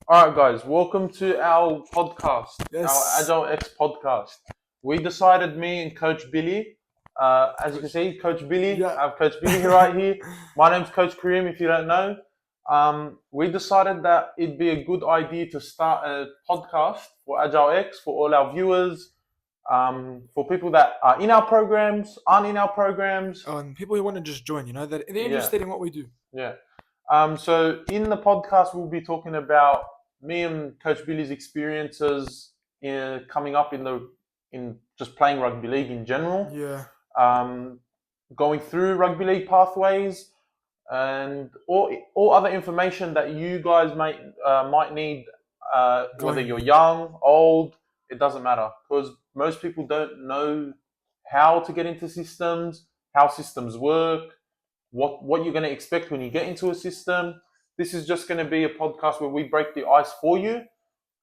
All right, guys, welcome to our podcast, our Yes. AgileX podcast. We decided, me and Coach Billy, as you can see, Coach Billy, Yeah. I have Coach Billy here right here. My name's Coach Kareem, if you don't know. We decided that it'd be a good idea to start a podcast for AgileX for all our viewers, for people that are in our programs, aren't in our programs. And people who want to just join, that they're Yeah. interested in what we do. Yeah. So in the podcast, we'll be talking about me and Coach Billy's experiences in coming up in just playing rugby league in general. Yeah. Going through rugby league pathways and all other information that you guys might need, whether you're young, old, it doesn't matter, because most people don't know how to get into systems, how systems work, what you're going to expect when you get into a system. This is just going to be a podcast where we break the ice for you,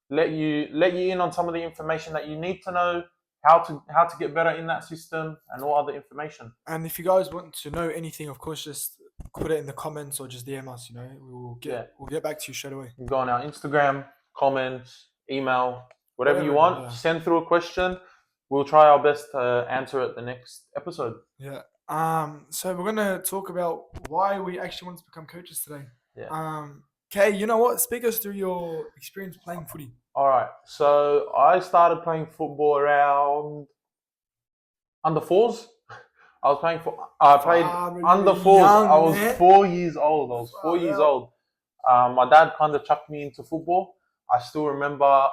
let you in on some of the information that you need to know, how to get better in that system, and all other information. And if you guys want to know anything, of course, just put it in the comments or just DM us. We'll get back to you straight away. You go on our Instagram, comments, email, whatever you want. Yeah. Send through a question. We'll try our best to answer it the next episode. Yeah. So we're gonna talk about why we actually want to become coaches today. Yeah. Okay, you know what? Speak us through your experience playing footy. All right. So I started playing football around under fours. I played under fours. I was 4 years old. My dad kind of chucked me into football. I still remember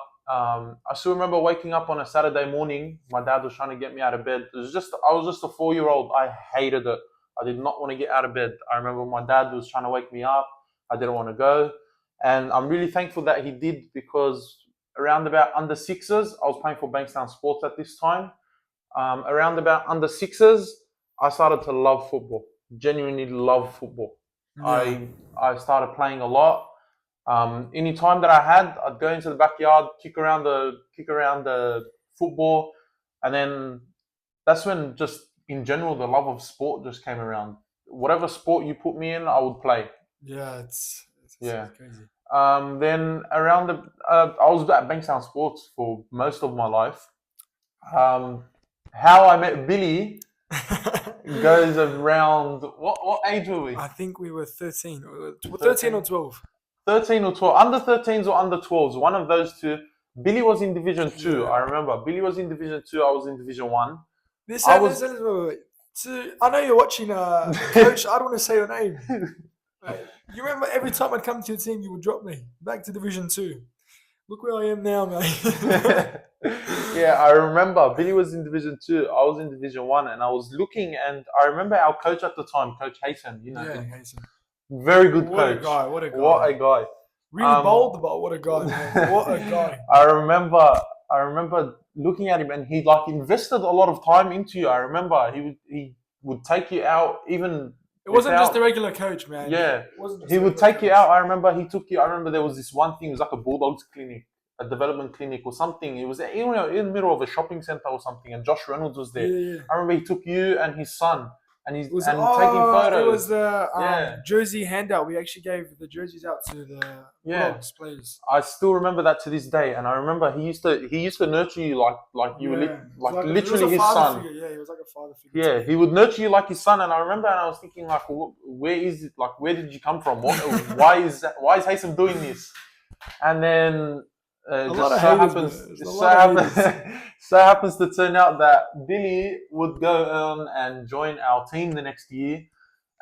waking up on a Saturday morning. My dad was trying to get me out of bed. I was just a 4-year-old. I hated it. I did not want to get out of bed. I remember my dad was trying to wake me up. I didn't want to go. And I'm really thankful that he did, because around about under sixes, I was playing for Bankstown Sports at this time. Around about under sixes, I started to love football. Genuinely love football. Yeah. I started playing a lot. Any time that I had, I'd go into the backyard, kick around the football, and then that's when just in general the love of sport just came around. Whatever sport you put me in, I would play. Yeah, it's crazy. Then I was at Bankstown Sports for most of my life. How I met Billy goes around, what age were we? I think we were 13. 13 or 12. 13 or 12. Under 13s or under 12s. One of those two. Billy was in Division 2. Yeah. I remember. Billy was in Division 2. I was in Division 1. I know you're watching, Coach. I don't want to say your name. You remember every time I'd come to your team, you would drop me back to Division 2. Look where I am now, mate. Yeah, I remember. Billy was in Division 2. I was in Division 1, and I was looking, and I remember our coach at the time, Coach Hayson. Yeah, Hayson. Very good coach. What a guy. Really bold, but what a guy, man. What a guy. I remember looking at him, and he invested a lot of time into you. I remember he would take you out even. It wasn't just a regular coach, man. Yeah, he would take you out. I remember there was this one thing. It was like a Bulldogs clinic, a development clinic or something. It was in the middle of a shopping center or something, and Josh Reynolds was there. Yeah. I remember he took you and his son, and taking photos. It was the jersey handout. We actually gave the jerseys out to the Bulldogs players. I still remember that to this day, and I remember he used to nurture you like you were literally his son. Figure. Yeah, he was like a father figure. Yeah, he would nurture you like his son, and I remember, and I was thinking like, where is it? Like, where did you come from? Why is Haysom doing this? And then so happens to turn out that Billy would go on and join our team the next year,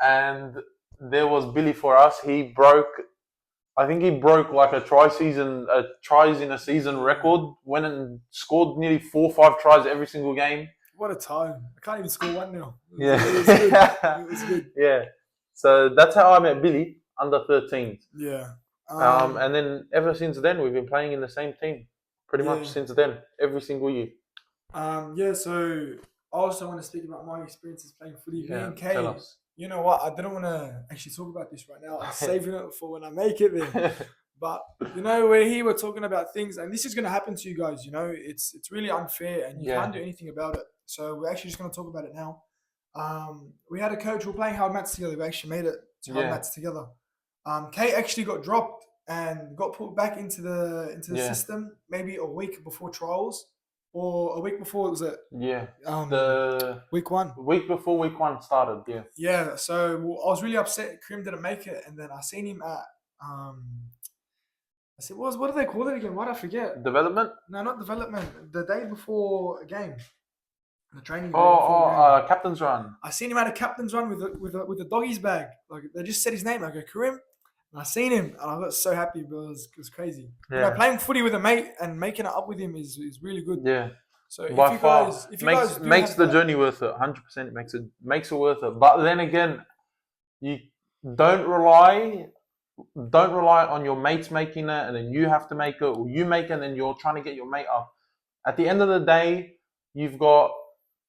and there was Billy for us. I think he broke like a tries in a season record. Went and scored nearly 4 or 5 tries every single game. What a time! I can't even score one now. It was good. Yeah. So that's how I met Billy, under 13. Yeah. And then ever since then, we've been playing in the same team. Pretty much since then, every single year. So I also want to speak about my experiences playing footy. Me and Kay, tell us. You know what? I didn't want to actually talk about this right now. I'm saving it for when I make it there. But we're here, we're talking about things, and this is going to happen to you guys. It's really unfair, and you can't do anything about it. So we're actually just going to talk about it now. We had a coach. We were playing hard mats together. We actually made it to hard mats together. Kay actually got dropped and got put back into the system maybe a week before trials or a week before. Was it? Yeah. Week 1. Week before week 1 started. Yeah. Yeah. So I was really upset. Kareem didn't make it, and then I seen him at I said, what do they call it again? Why did I forget? Development? No, not development. The day before a game. The training day before a game. Captain's run. I seen him at a captain's run with a doggies bag. Like they just said his name. I go, Kareem. And I seen him and I got so happy, bro. It was crazy. Yeah. You know, playing footy with a mate and making it up with him is really good. Yeah. So if you guys makes the journey worth it. 100% makes it worth it. But then again, you don't rely on your mates making it and then you have to make it, or you make it and then you're trying to get your mate up. At the end of the day, you've got,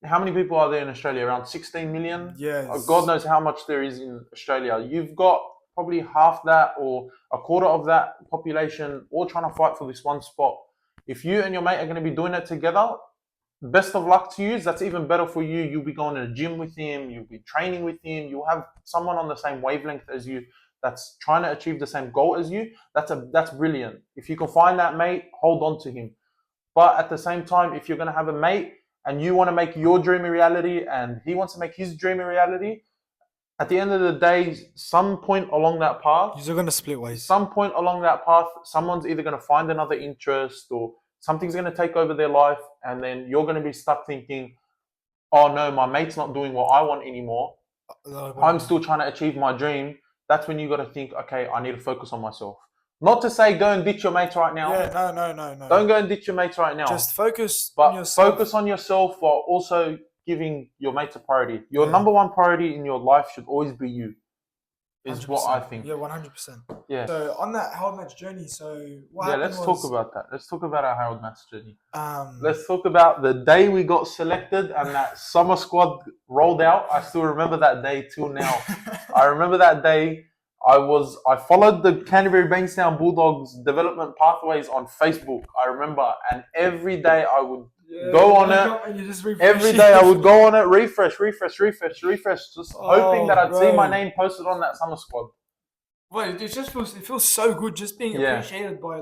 how many people are there in Australia? Around 16 million? Yes. God knows how much there is in Australia. You've got probably half that or a quarter of that population all trying to fight for this one spot. If you and your mate are going to be doing it together, best of luck to you. That's even better for you. You'll be going to the gym with him. You'll be training with him. You'll have someone on the same wavelength as you that's trying to achieve the same goal as you. That's brilliant. If you can find that mate, hold on to him. But at the same time, if you're going to have a mate and you want to make your dream a reality and he wants to make his dream a reality, at the end of the day, some point along that path, you're going to split ways. Some point along that path, someone's either going to find another interest or something's going to take over their life, and then you're going to be stuck thinking, oh no, my mate's not doing what I want anymore. I'm still trying to achieve my dream. That's when you got to think, okay, I need to focus on myself. Not to say go and ditch your mates right now. Yeah, no. Don't go and ditch your mates right now. Just focus on yourself. Focus on yourself while also giving your mates a priority. Your number one priority in your life should always be you. Is 100%. What I think. Yeah, 100%. Yeah. So on that Harold Match journey, let's talk about that. Let's talk about our Harold Match journey. Let's talk about the day we got selected and that summer squad rolled out. I still remember that day till now. I remember that day. I followed the Canterbury Bankstown Bulldogs development pathways on Facebook. I remember, and every day I would go on it. Every day I would go on it, refresh, just hoping that I'd see my name posted on that summer squad. Well, it just feels so good just being appreciated by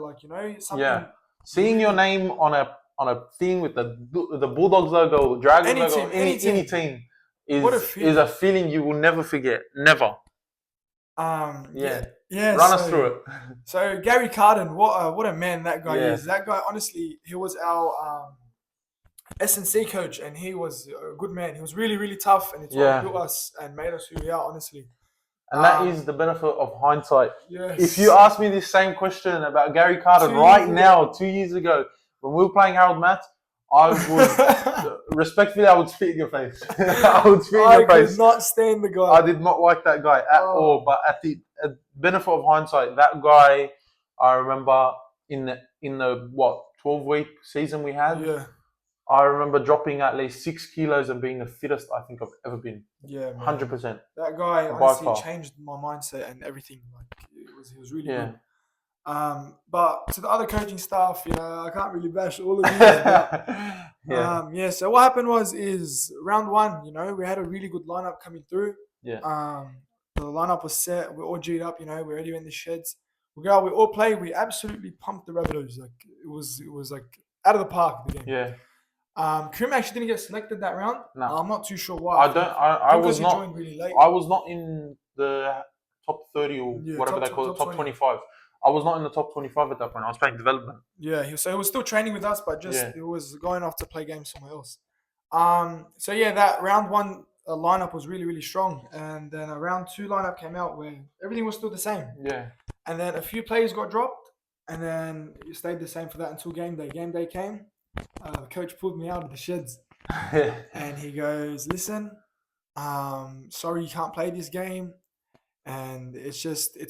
something. Yeah, seeing your name on a thing with the Bulldogs logo, the Dragons logo, any team is a feeling you will never forget. Never. Yeah. Run us through it. So Gary Carden, what a man that guy is. That guy, honestly, he was our S&C coach, and he was a good man. He was really, really tough, and it's what built us and made us who we are, honestly. And that is the benefit of hindsight. Yes. If you ask me this same question about Gary Carden 2 years ago, when we were playing Harold Matts, I would respectfully, I would spit in your face. I could not stand the guy. I did not like that guy at all. But at the benefit of hindsight, that guy, I remember in the 12-week season we had. Yeah. I remember dropping at least 6 kilos and being the fittest I think I've ever been. Yeah, 100%. That guy honestly changed my mindset and everything. He was really good. But to the other coaching staff, I can't really bash all of you. So what happened is round 1, we had a really good lineup coming through. Yeah. The lineup was set. We're all G'd up. We're already in the sheds. We all played. We absolutely pumped the Rabbitohs. It was like out of the park, the game. Yeah. Kareem actually didn't get selected that round. No. I'm not too sure why. I was not. Joined really late. I was not in the top 30 or whatever they call it, top 25. I was not in the top 25 at that point. I was playing development. Yeah, so he was still training with us, but he was going off to play games somewhere else. That round 1 lineup was really, really strong, and then a round 2 lineup came out where everything was still the same. Yeah. And then a few players got dropped, and then it stayed the same for that until game day. Game day came. The coach pulled me out of the sheds, and he goes, "Listen, sorry you can't play this game, and it's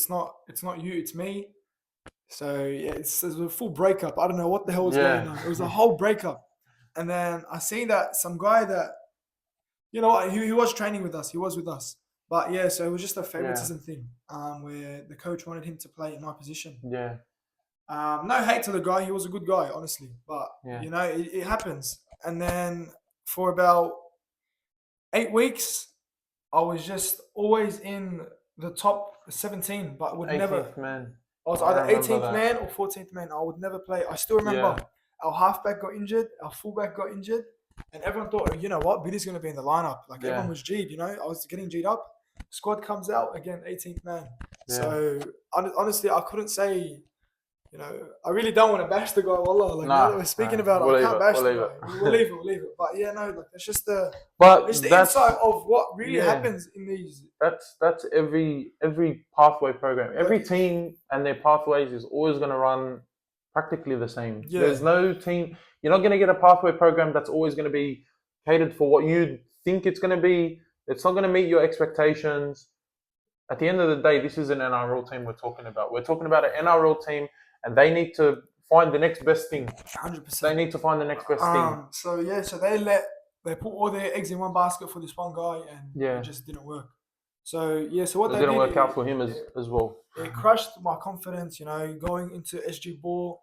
not you, it's me." So it was a full breakup. I don't know what the hell was going on. It was a whole breakup, and then I seen that some guy that, he was training with us. He was with us, but so it was just a favoritism thing, where the coach wanted him to play in my position. Yeah. No hate to the guy. He was a good guy, honestly. But, it happens. And then for about 8 weeks, I was just always in the top 17, but would 18th never... man. I was I either remember 18th that. man or 14th man. I would never play. I still remember our halfback got injured, our fullback got injured, and everyone thought, oh, you know what, Billy's going to be in the lineup. Like everyone was G'd, you know. I was getting G'd up. Squad comes out again, 18th man. Yeah. So honestly, I couldn't say. You know, I really don't want to bash the guy. Wallah, like now that we're speaking about it, I can't bash the guy. We'll leave it. But yeah, no, like it's just the insight of what really happens in these. That's every pathway program. Every team and their pathways is always going to run practically the same. Yeah. There's no team. You're not going to get a pathway program that's always going to be catered for what you think it's going to be. It's not going to meet your expectations. At the end of the day, this is an NRL team we're talking about. We're talking about an NRL team, and they need to find the next best thing. 100%. They need to find the next best thing. So they put all their eggs in one basket for this one guy, and it just didn't work. So so what it didn't work out for him as well. It crushed my confidence, you know, going into SG ball.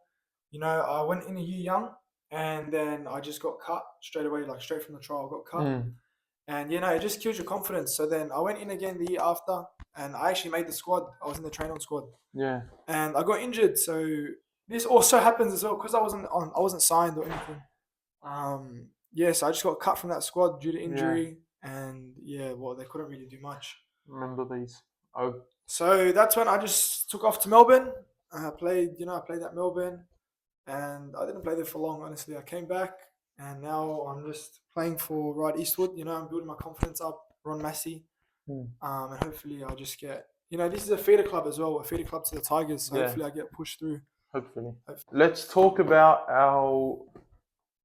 You know, I went in a year young, and then I just got cut straight away, like straight from the trial, got cut. And it just kills your confidence. So then I went in again the year after, and I actually made the squad. I was in the train-on squad. Yeah. And I got injured, so this also happens as well because I wasn't signed or anything. So I just got cut from that squad due to injury, and they couldn't really do much. Remember these? So that's when I just took off to Melbourne. I played at Melbourne, and I didn't play there for long. Honestly, I came back. And now I'm just playing for Right Eastwood. You know, I'm building my confidence up. Ron Massey. And hopefully I just get... You know, this is a feeder club as well. A feeder club to the Tigers. So hopefully I get pushed through. Hopefully. Let's talk about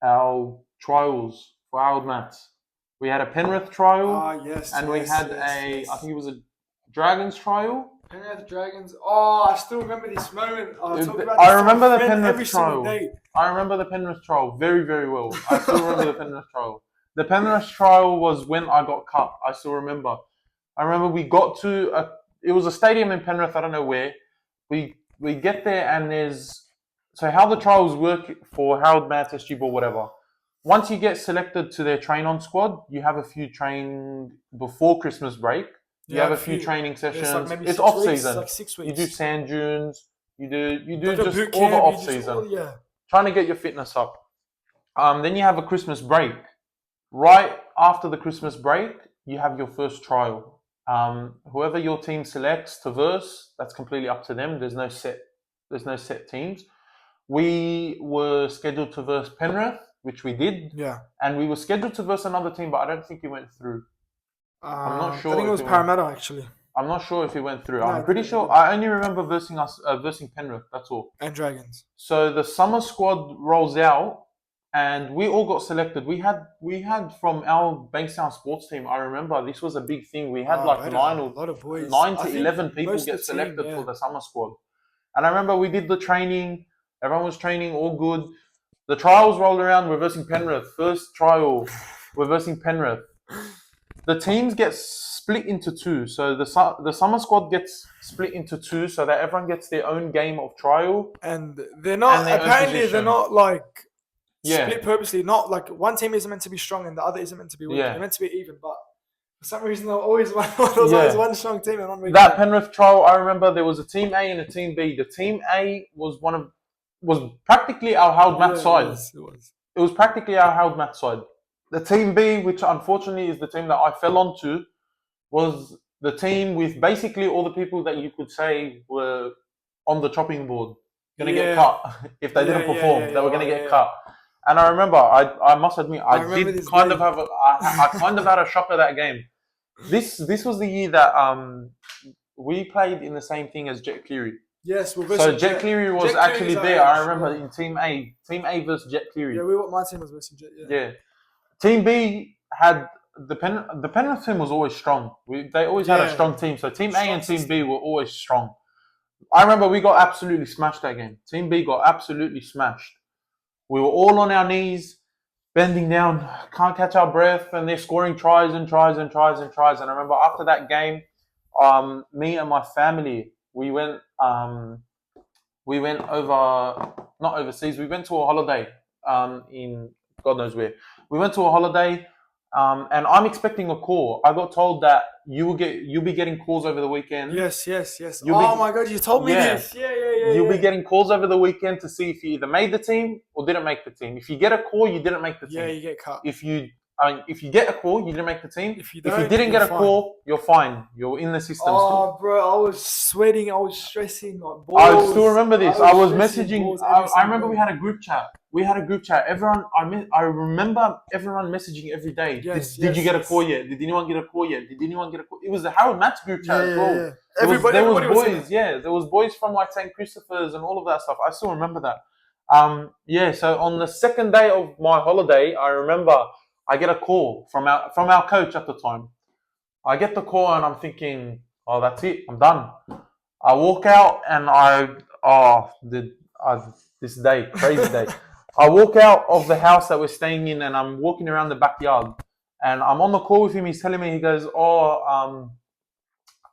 our trials for our mats. We had a Penrith trial. Yes. And we had I think it was a Dragons trial. Penrith Dragons. I still remember this moment. I remember the Penrith trial. I remember the Penrith trial very, very well. I still remember the Penrith trial. The Penrith trial was when I got cut. I still remember. I remember we got to it was a stadium in Penrith. I don't know where. We get there and so how the trials work for Harold Matt, SG Ball, whatever. Once you get selected to their train-on squad, you have a few train before Christmas break. You have a few training sessions. It's off season. Like 6 weeks. You do sand dunes. You do just all the off season. Trying to get your fitness up. Then you have a Christmas break. Right after the Christmas break, you have your first trial. Whoever your team selects to verse, that's completely up to them. There's no set teams. We were scheduled to verse Penrith, which we did. Yeah. And we were scheduled to verse another team, but I don't think it went through. I'm not sure. I think it was Parramatta actually. I'm not sure if it went through. I'm pretty sure. I only remember versing Penrith. That's all. And Dragons. So the summer squad rolls out, and we all got selected. We had from our Bankstown sports team. I remember this was a big thing. We had 9 to 11 people get selected for the summer squad. And I remember we did the training. Everyone was training, all good. The trials rolled around. We're versing Penrith. First trial, we're versing Penrith. The teams get split into two. So the summer squad gets split into two so that everyone gets their own game of trial. And they're not, they're not like split purposely. Not like one team isn't meant to be strong and the other isn't meant to be weak. They're meant to be even. But for some reason, there's always one strong team and one weak. That Penrith trial, I remember there was a team A and a team B. The team A was practically our Howard Matt side. It was practically our Howard Matt side. The team B, which unfortunately is the team that I fell onto, was the team with basically all the people that you could say were on the chopping board, going to get cut if they didn't perform. They were going to get cut. And I remember, I must admit, I kind of had a shock of that game. This was the year that we played in the same thing as Jet Cleary. Yes, so Jet Cleary was actually there. I remember in Team A versus Jet Cleary. Yeah, my team was versus Jet. Yeah. Team B had the Penrith team was always strong. They always had a strong team. So Team A and Team B were always strong. I remember we got absolutely smashed that game. Team B got absolutely smashed. We were all on our knees, bending down, can't catch our breath, and they're scoring tries and tries and tries and tries. And I remember after that game, me and my family, we went over, not overseas, we went to a holiday in God knows where. We went to a holiday, and I'm expecting a call. I got told that you'll be getting calls over the weekend. Yes. My God, you told me this. Yeah. You'll be getting calls over the weekend to see if you either made the team or didn't make the team. If you get a call, you didn't make the team. Yeah, you get cut. If you get a call, you didn't make the team. If you didn't get a call, you're fine. You're in the system. Oh, bro, I was sweating. I was stressing. Like, I still remember this. I was messaging. I remember we had a group chat. Everyone. I remember everyone messaging every day. Did you get a call yet? Did anyone get a call yet? Did anyone get a call? It was the Harold Matts group chat as well. Yeah. There was boys. There was boys from like St. Christopher's and all of that stuff. I still remember that. So on the second day of my holiday, I remember I get a call from our coach at the time. I get the call and I'm thinking, oh, that's it. I'm done. I walk out and this day, crazy day. I walk out of the house that we're staying in and I'm walking around the backyard and I'm on the call with him. He's telling me, he goes,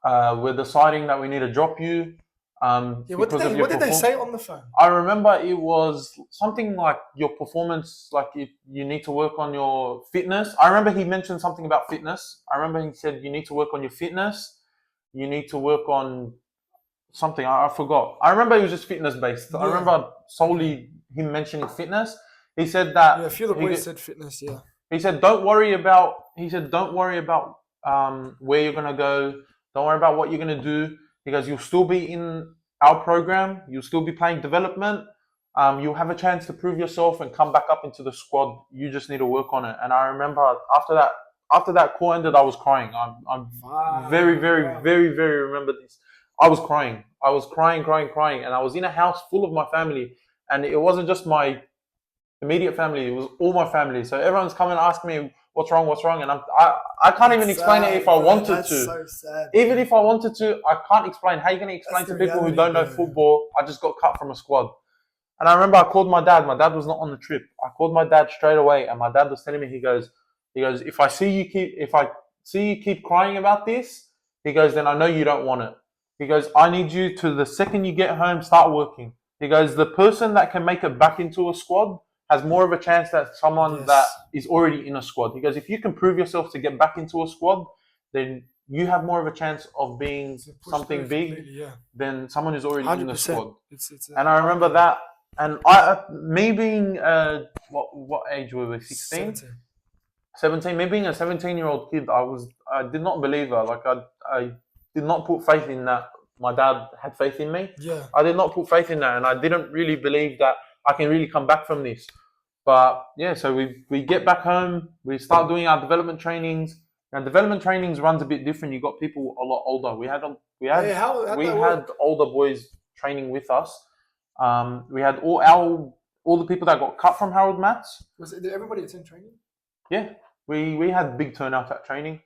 we're deciding that we need to drop you. What did they say on the phone? I remember it was something like your performance, like you need to work on your fitness. I remember he mentioned something about fitness. I remember he said you need to work on your fitness. You need to work on something. I forgot. I remember it was just fitness based. Yeah. I remember solely him mentioning fitness. He said that. Yeah, a few of the boys said fitness. Yeah. He said don't worry about where you're gonna go. Don't worry about what you're gonna do. Because you'll still be in our program, you'll still be playing development, you'll have a chance to prove yourself and come back up into the squad. You just need to work on it. And I remember after that call ended, I was crying. I'm very, very, very, very remember this. I was crying, and I was in a house full of my family, and it wasn't just my immediate family; it was all my family. So everyone's coming asking me, what's wrong, and I can't even explain it if I wanted to. So sad. Even if I wanted to, I can't explain. How are you going to explain to people who don't know football? I just got cut from a squad. And I remember I called my dad. My dad was not on the trip. I called my dad straight away, and my dad was telling me, he goes, if I see you keep crying about this, he goes, then I know you don't want it. He goes, I need you to, the second you get home, start working. He goes, the person that can make it back into a squad has more of a chance than someone that is already in a squad. He goes, if you can prove yourself to get back into a squad, then you have more of a chance of being something big than someone who's already 100%. In the squad. And I remember that. And me being, what age were we? 16? 17. Me being a 17-year-old kid, I did not believe her. Like I did not put faith in that. My dad had faith in me. Yeah. I did not put faith in that, and I didn't really believe that I can really come back from this. But yeah, so we get back home, we start doing our development trainings. And development trainings runs a bit different. You got people a lot older. We had older boys training with us. We had all the people that got cut from Harold Matts. Did everybody attend training? Yeah, we had big turnout at training.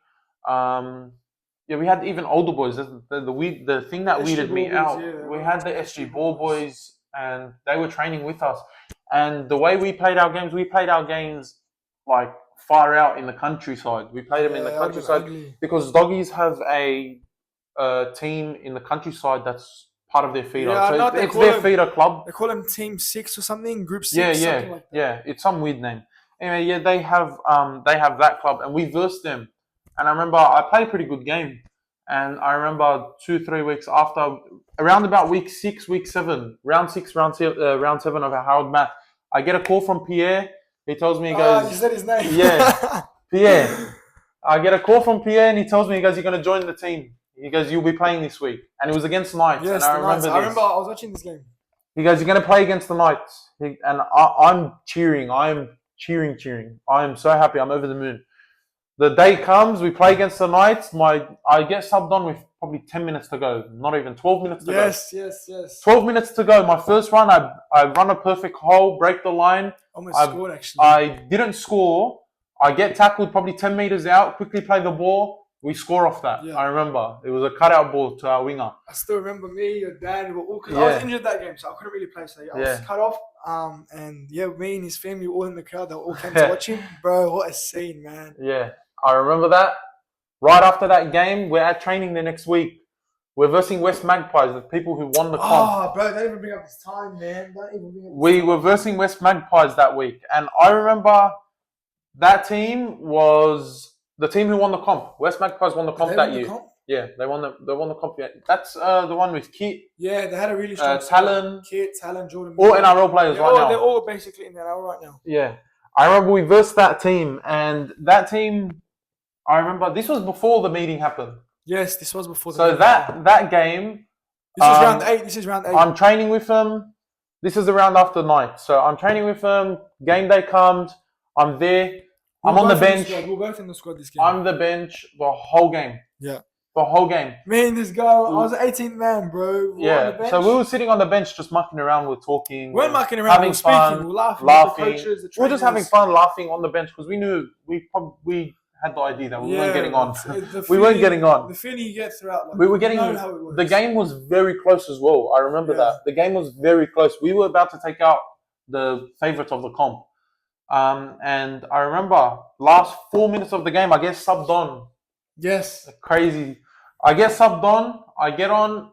We had even older boys. The thing that weirded me out, we had the SG Ball boys, and they were training with us. And the way we played our games like far out in the countryside. We played them in the countryside because doggies have a team in the countryside that's part of their feeder. So it's their feeder club. They call them Team 6 or something, Group 6, something like that. Yeah, it's some weird name. Anyway, they have that club, and we versed them. And I remember I played a pretty good game. And I remember 2-3 weeks after, around about week 6, week 7, round 7 of our Harold Math, I get a call from Pierre. He tells me, he goes... you said his name. Yeah, Pierre. I get a call from Pierre and he tells me, he goes, you're going to join the team. He goes, you'll be playing this week. And it was against Knights. Yes, and I remember I was watching this game. He goes, you're going to play against the Knights. And I'm cheering. I'm cheering. I am so happy. I'm over the moon. The day comes, we play against the Knights. I get subbed on with probably 10 minutes to go. Not even 12 minutes to go. Yes. 12 minutes to go. My first run, I run a perfect hole, break the line. Almost scored, actually. I didn't score. I get tackled probably 10 meters out, quickly play the ball. We score off that. Yeah. I remember. It was a cutout ball to our winger. I still remember me, your dad, were all, I was injured that game, so I couldn't really play. So I was cut off. And me and his family were all in the crowd. They all came to watch him. Bro, what a scene, man. Yeah, I remember that. Right after that game, we're at training the next week. We're versing West Magpies, the people who won the comp. Oh, bro, don't even bring up this time, man. Don't even bring up this We were versing West Magpies that week. And I remember that team was the team who won the comp. West Magpies won the comp that year. Yeah, they won the comp. That's the one with Kit, Yeah, they had a really strong Talon, Kit, Talon, Jordan. all NRL players right now. They're all basically in the NRL right now. Yeah, I remember we versed that team, and that team. I remember this was before the meeting happened. Yes, this was before. So that game. This is round 8. This is round 8. I'm training with them. This is the round after 9. So I'm training with them. Game day comes. I'm there. I'm on the bench. We're both in the squad this game. I'm the bench the whole game. Yeah. The whole game. Me and this guy, I was an 18th man, bro. Yeah. So we were sitting on the bench just mucking around. We're talking. We're mucking around. Having fun. We're laughing. The coaches, the we're just having fun laughing on the bench because we knew we had the idea that we weren't getting on. We weren't getting on. The feeling you get throughout. We were getting. The game was very close as well. I remember that. The game was very close. We were about to take out the favourites of the comp. And I remember last 4 minutes of the game, I get subbed on. Yes. Crazy. I get subbed on. I get on.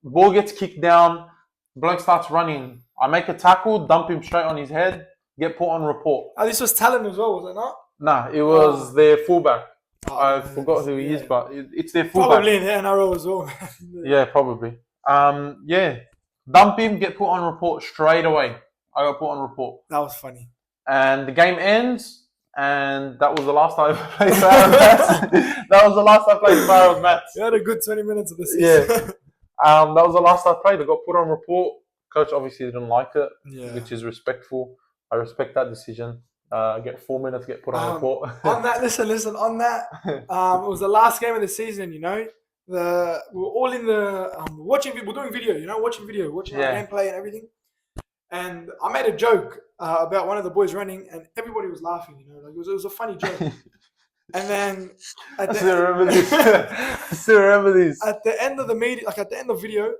Ball gets kicked down. Bloke starts running. I make a tackle, dump him straight on his head, get put on report. Oh, this was Talon as well, was it not? Nah, it was their fullback. I forgot who he is, but it's their fullback. Probably in the NRL as well. Yeah, probably. Dump him, get put on report straight away. I got put on report. That was funny. And the game ends, and that was the last time I played for Aaron Matts. That was the last I played for Aaron Matts. You had a good 20 minutes of the season. Yeah. That was the last I played. I got put on report. Coach obviously didn't like it, which is respectful. I respect that decision. Get 4 minutes, get put on report. On that, listen. On that, it was the last game of the season. You know, we were all in the watching. We're doing video. You know, watching our gameplay and everything. And I made a joke about one of the boys running, and everybody was laughing. You know, like it was a funny joke. And then I still remember this. At the end of the meeting, like at the end of the video,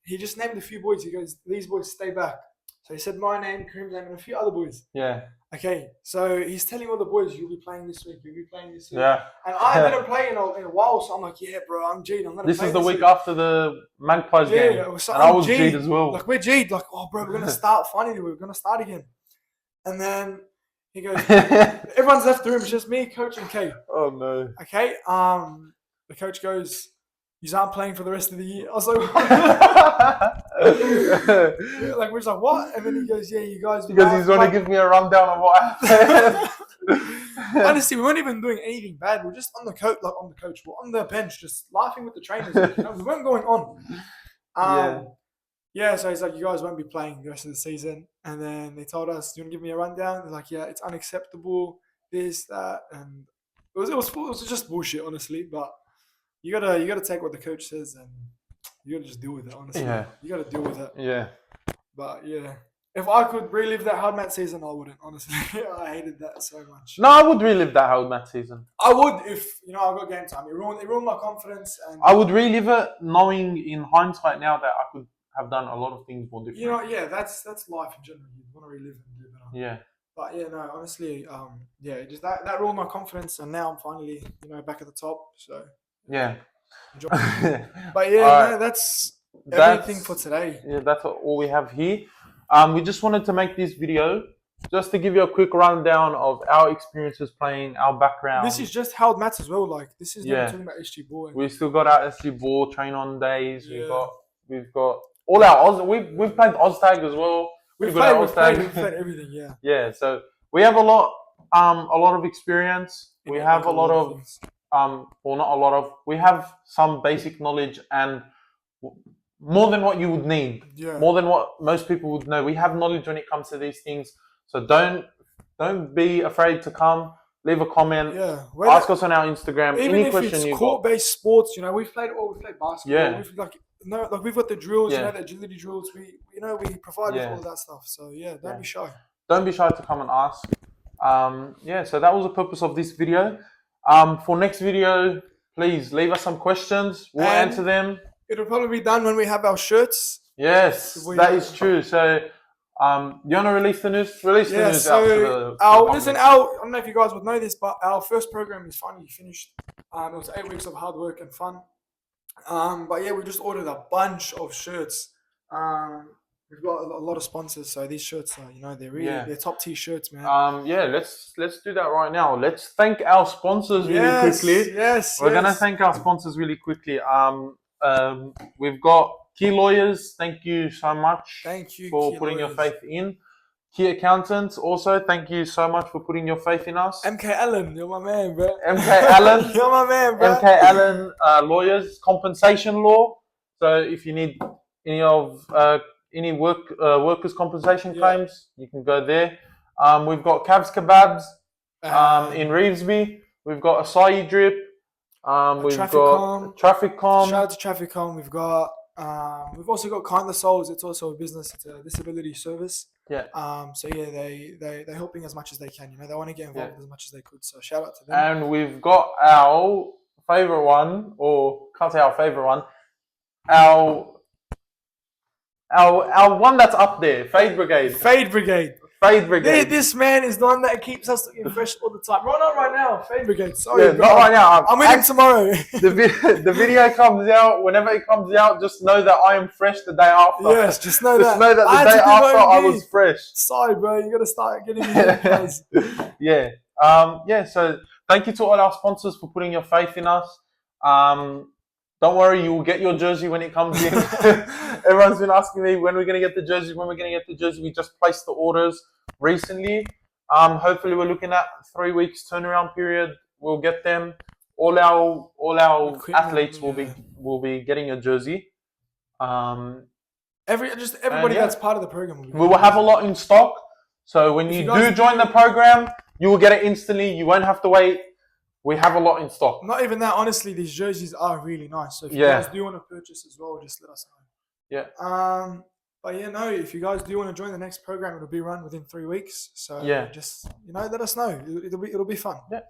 he just named a few boys. He goes, "These boys stay back." So he said my name, Kareem's name, and a few other boys. Yeah. Okay, so he's telling all the boys, "You'll be playing this week. You'll be playing this week." Yeah. And I didn't play in a while, so I'm like, "Yeah, bro, I'm G'd. I'm gonna." This play is the week week after the Magpies game, so and I was G'd as well. Like we're G'd. Like, oh, bro, we're gonna start. Finally, we're gonna start again. And then he goes, "Everyone's left the room. It's just me, coach, and Kay." Oh no. Okay. The coach goes, "You aren't playing for the rest of the year." I was like, like we're just like, what? And then he goes, "Yeah, you guys." Because he's going to give me a rundown of what happened. Honestly, we weren't even doing anything bad. We're just on the coach, we're on the bench, just laughing with the trainers. You know? We weren't going on. So he's like, "You guys won't be playing the rest of the season." And then they told us, "Do you want to give me a rundown?" They're like, "Yeah, it's unacceptable. This, that," and it was just bullshit, honestly. But you gotta take what the coach says, and you gotta just deal with it. Honestly, you gotta deal with it. Yeah. But yeah, if I could relive that hard mat season, I wouldn't. Honestly, I hated that so much. No, I would relive that hard mat season. I would if I got game time. It ruined my confidence. And I would relive it, knowing in hindsight now that I could have done a lot of things more different. That's life in general. You want to relive and do better. Yeah. But yeah, no, honestly, just that ruined my confidence, and now I'm finally, back at the top. So yeah. Enjoy. But yeah, that's everything for today. Yeah, that's all we have here. We just wanted to make this video just to give you a quick rundown of our experiences playing, our background. This is just held mats as well. Like this is not talking about SG ball. We still got our SG ball train on days. Yeah. We've got all our Oz. We've played Oz tag as well. We've played everything. Yeah. Yeah. So we have a lot of experience. We have a lot of we have some basic knowledge and more than what you would need. Yeah. More than what most people would know. We have knowledge when it comes to these things. So don't be afraid to come. Leave a comment. Yeah. Ask us on our Instagram. Even any if question it's you court-based sports, we've played basketball. Yeah. We've got the drills, the agility drills. We provide with all of that stuff. So don't be shy. Don't be shy to come and ask. So that was the purpose of this video. For next video, please leave us some questions. We'll answer them. It'll probably be done when we have our shirts. Yes, that is true. So, you want to release the news? Release the news so I don't know if you guys would know this, but our first program is finally finished. It was 8 weeks of hard work and fun. But we just ordered a bunch of shirts. We've got a lot of sponsors, so these shirts are, they're really they're top tier shirts, man. Let's do that right now. Let's thank our sponsors really quickly. We're gonna thank our sponsors really quickly. We've got Key Lawyers. Thank you so much. Thank you for Key putting Lawyers. your faith in. Key Accountants also, thank you so much for putting your faith in us. MK Allen, you're my man, bro. MK Allen, you're my man, bro. MK Allen Lawyers, compensation law. So if you need any workers' compensation claims, you can go there. We've got Cavs Kebabs in Revesby. We've got Acai Drip. We've got Traffic.com. Shout out to Traffic.com. We've also got Kind the Souls. It's also a business. It's a disability service. Yeah. So yeah, they're helping as much as they can. They want to get involved as much as they could. So shout out to them. And we've got our favorite one, or can't say our favorite one. Our one that's up there, Fade Brigade. This man is the one that keeps us looking fresh all the time. Not right now, Fade Brigade. Sorry, not right now. I'm with him tomorrow. The video comes out whenever it comes out. Just know that I am fresh the day after. Yes, just know that. Just know that the day after I was fresh. Sorry, bro. You gotta start getting me. Yeah. So thank you to all our sponsors for putting your faith in us. Don't worry, you will get your jersey when it comes in. Everyone's been asking me when we're going to get the jersey. We just placed the orders recently. Hopefully we're looking at 3 weeks turnaround period. We'll get them. All our athletes will be getting a jersey. Everybody that's part of the program. We will have a lot in stock. So when you do join the program, you will get it instantly. You won't have to wait. We have a lot in stock. Not even that, honestly, these jerseys are really nice. So if you guys do want to purchase as well, just let us know. Yeah. But if you guys do want to join the next program, it'll be run within 3 weeks. So just let us know. It'll be fun. Yeah.